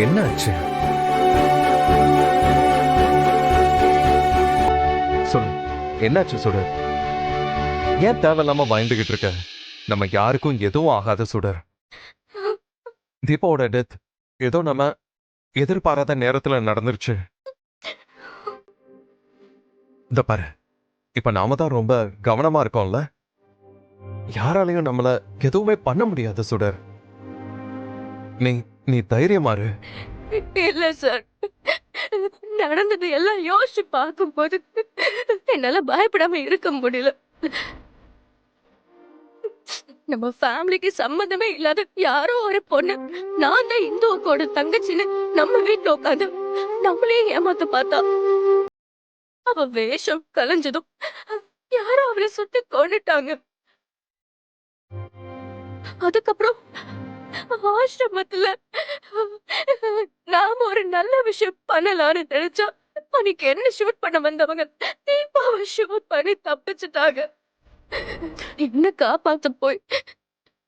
என்னாச்சு? சொல்லு, என்னாச்சு சுடர்? ஏன் தேவையில்லாம பயந்துகிட்டு இருக்க? நம்ம யாருக்கும் எதுவும் ஆகாத சுடர். தீபாவோட டெத் ஏதோ நம்ம எதிர்பாராத நேரத்துல நடந்துருச்சு. இந்த பாரு, இப்ப நாம தான் ரொம்ப கவனமா இருக்கோம்ல. யாராலையும் நம்மள எதுவுமே பண்ண முடியாது சுடர். நீ நீ தைரியமாரு. இல்ல சார், நடந்தது எல்லாம் யோசிச்சு பார்க்கும்போது என்னால பயப்படாம இருக்க முடியல. நம்ம ஃபேமிலிக்கு சம்மந்தமே இல்லாத யாரோ ஒரு பொண்ணு நான் தான் இந்துவோட தங்கச்சின்னு நம்ம வீட்டுல உட்காந்து நம்மளே ஏமாத்த பார்த்தா. அவ வேஷம் கலைஞ்சதும் யாரோ அவரை சுத்தி கொண்டுட்டாங்க. அதுக்கப்புறம் ஆசிரமத்துல நாம ஒரு நல்ல விஷயம் பண்ணலாம்னு நினைச்சா அன்னைக்கு என்ன ஷூட் பண்ண வந்தவங்க தீபாவை ஷூட் பண்ணி தப்பிச்சுட்டாங்க. என்ன காப்பாத்த போய்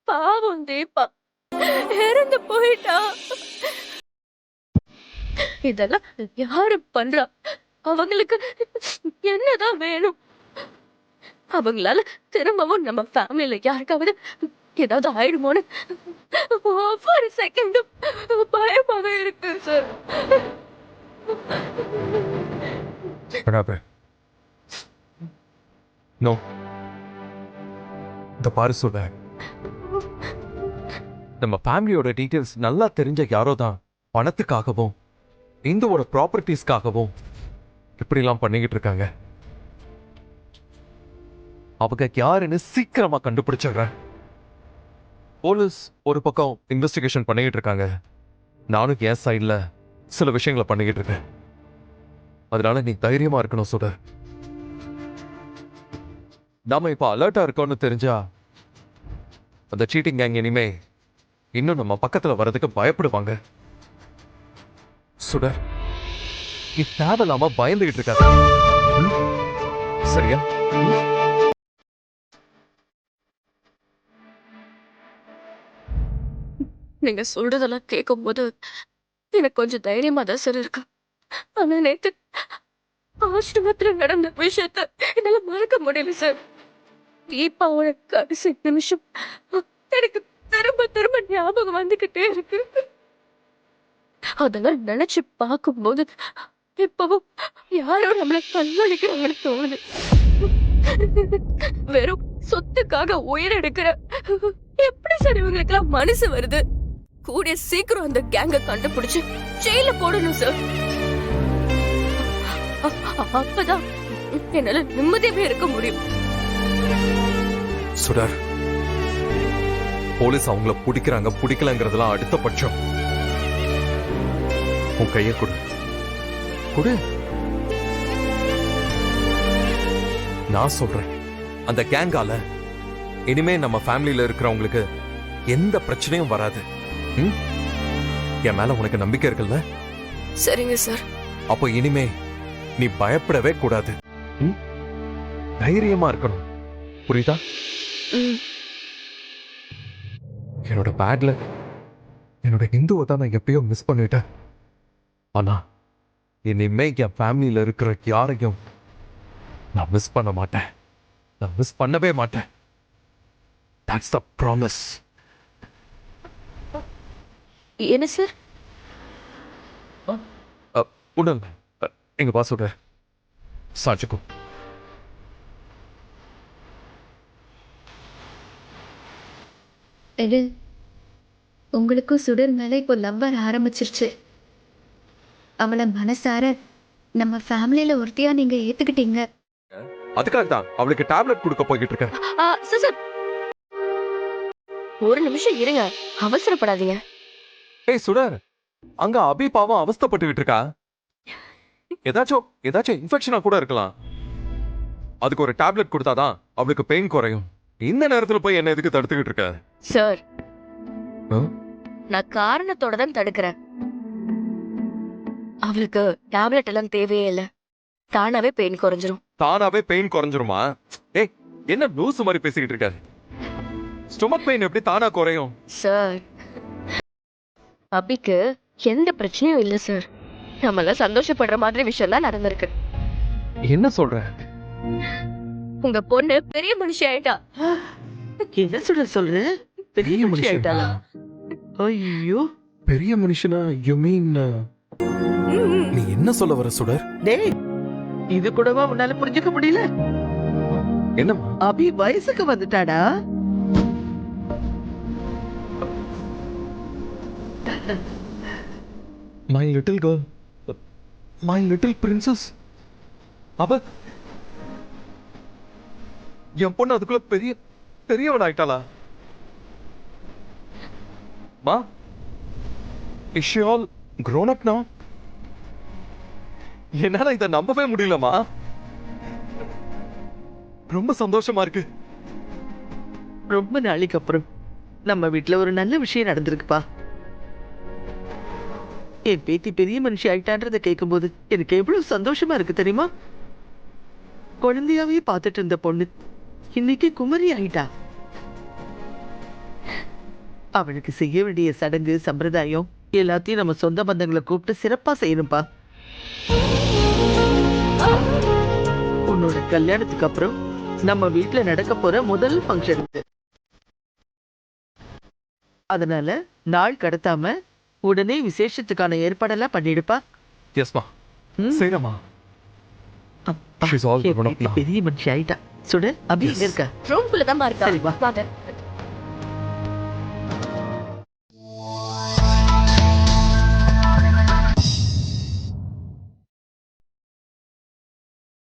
பாவம் தீபா இறந்து போயிட்டா. இதெல்லாம் யாரு பண்றா? அவங்களுக்கு என்னதான் வேணும்? அவங்களால திரும்பவும் நம்ம ஃபேமிலியில யாருக்காவது ஏதாவது ஆயிடுமோன்னு ஒவ்வொரு செகண்டும் பயமாவே இருக்கு சார். நோ, இந்த பாரு சுடர், நம்ம ஃபேமிலியோட டீடைல்ஸ் நல்லா தெரிஞ்ச யாரோ தான் பணத்துக்காகவும் இந்துவோட ப்ராப்பர்ட்டிஸ்க்காகவும் இப்படிலாம் பண்ணிக்கிட்டு இருக்காங்க. அவங்க யாருன்னு சீக்கிரமா கண்டுபிடிச்சிடுறேன். போலீஸ் ஒரு பக்கம் இன்வெஸ்டிகேஷன் பண்ணிக்கிட்டு இருக்காங்க. நானும் என் சைட்ல சில விஷயங்களை பண்ணிக்கிட்டு இருக்கேன். அதனால நீ தைரியமா இருக்கணும் சுடர். நாம இப்ப அலர்ட்டா இருக்கோம்னு தெரிஞ்சா அந்த சீட்டிங் கேங் இனிமே இன்னும் நம்ம பக்கத்துல வர்றதுக்கு பயப்படுவாங்க. சுடர், நீ தேவையில்லாம பயந்துகிட்டு இருக்காத. சரியா? நீங்க சொல்றதெல்லாம் கேட்கும் போது எனக்கு கொஞ்சம் தைரியமா தான் சார் இருக்கு. ஆனா நேத்து ஆசிரமத்துல நடந்த விஷயத்த என்னால மறக்க முடியல சார். தீபாவோட கடைசி நிமிஷம் எனக்கு திரும்ப திரும்ப ஞாபகம் வந்துகிட்டே இருக்கு. அதெல்லாம் நினைச்சு பார்க்கும்போது இப்பவும் யாரோ நம்மள கண்காணிக்கிறாங்கன்னு தோணுது. வெறும் சொத்துக்காக உயிர் எடுக்கிற எப்படி சார் இவங்களுக்கு எல்லாம் மனசு வருது? கூடிய சீக்கிரம் அந்த கேங்க கண்டுபிடிச்சு ஜெயில போடணும் சார். அப்பதான் என்னால நிம்மதியாவே இருக்க முடியும். சுடர், போலீஸ் அவங்கள பிடிக்கிறாங்க பிடிக்கலங்கிறதுலாம் அடுத்த பட்சம். உன் கையை கொடு கொடு. நான் சொல்றேன், அந்த கேங்கால இனிமே நம்ம ஃபேமிலியில இருக்கிறவங்களுக்கு எந்த பிரச்சனையும் வராது. என் மேல உனக்கு நம்பிக்கை இருக்குல்ல? சரிங்க சார். அப்போ இனிமே நீ பயப்படவே கூடாது. தைரியமா இருக்கணும், புரியுதா? என்னோட பேட்ல என்னோட இந்துவை தான் நான் எப்பயோ மிஸ் பண்ணிட்டேன். ஆனா இனிமே என் ஃபேமிலியில இருக்கிற யாரையும் நான் மிஸ் பண்ண மாட்டேன். நான் மிஸ் பண்ணவே மாட்டேன். That's the promise. என்ன சார்? உடல் எங்க பாசோட சாட்சிக்கோ. இது உங்களுக்கும் சுடர் மேல இப்போ லவ் வர ஆரம்பிச்சிருச்சு. அவளை மனசார நம்ம ஃபேமிலியில ஒருத்தியா நீங்க ஏத்துக்கிட்டீங்க. அதுக்காக தான் அவளுக்கு டேப்லெட் கொடுக்க போய்கிட்டு இருக்கேன். சார் ஒரு நிமிஷம் இருங்க, அவசரப்படாதீங்க. ஏய் சுடர், அங்க அபி பாவம் அவஸ்தைப்பட்டுக்கிட்டு இருக்கா. ஏதாச்சும் இன்ஃபெக்ஷனா கூட இருக்கலாம். அதுக்கு ஒரு டேப்லெட் கொடுத்தாதான் அவளுக்கு பெயின் குறையும். இந்த நேரத்துல போய் என்ன எதுக்கு தடுத்துக்கிட்டு இருக்க? சார், நான் காரணத்தோட தான் தடுக்கிறேன். அவளுக்கு டேப்லெட் எல்லாம் தேவையே இல்ல, தானாவே பெயின் குறைஞ்சிரும். தானாவே பெயின் குறைஞ்சிருமா? ஏய், என்ன லூசு மாதிரி பேசிக்கிட்டு இருக்காரு? ஸ்டொமக் பெயின் எப்படி தானா குறையும்? சார், அபிக்கு எந்த பிரச்சனையும் இல்ல சார். நம்மளாம் சந்தோஷப்படுற மாதிரி விஷயம் தான் நடந்திருக்கு. என்ன சொல்ற? உங்க பொண்ணு பெரிய மனுஷி ஆயிட்டா. என்ன சொல்ற பெரிய மனுஷி ஆயிட்டாளா? ஐயோ பெரிய மனுஷனா? யூ மீன் நீ என்ன சொல்ல வர சுடர்? டேய், இது கூடவா உன்னால புரிஞ்சுக்க முடியல? என்னம்மா? அபி வயசுக்கு வந்துட்டாடா. My little girl, my little princess. அவ என் பொண்ணு அதுக்குள்ள பெரியவன் ஆயிட்டாளா? மா, is she all grown up now? என்னால இதை நம்பவே முடியலமா. ரொம்ப சந்தோஷமா இருக்கு. ரொம்ப நாளைக்கு அப்புறம் நம்ம வீட்ல ஒரு நல்ல விஷயம் நடந்திருக்குப்பா. என் பேத்தி பெரிய மனுஷி ஆயிட்டான்றத கேட்கும்போது எனக்கு எவ்வளவு சந்தோஷமா இருக்கு தெரியுமா? குழந்தையாவே பார்த்துட்டு இருந்த பொண்ணு இன்னைக்கு குமரி ஆயிட்டா. அவளுக்கு செய்ய வேண்டிய சடங்கு சம்பிரதாயம் எல்லாத்தையும் நம்ம சொந்த பந்தங்களை கூப்பிட்டு சிறப்பா செய்யணும்பா. உன்னோட கல்யாணத்துக்கு அப்புறம் நம்ம வீட்ல நடக்க போற முதல் ஃபங்க்ஷன் இது. அதனால நாள் கடத்தாம உடனே விசேஷத்துக்கான ஏற்பாடெல்லாம் பண்ணிடுப்பா. எஸ்மா, ம். செய்யறமா. அப்பா, She's all என் grown up பேத்தி now. பெரிய மனுஷி ஆயிட்டா. சுடு அபி Yes. எங்க இருக்க? ரூம்குள்ள தான் இருக்கா. சரி, வா. வாங்க.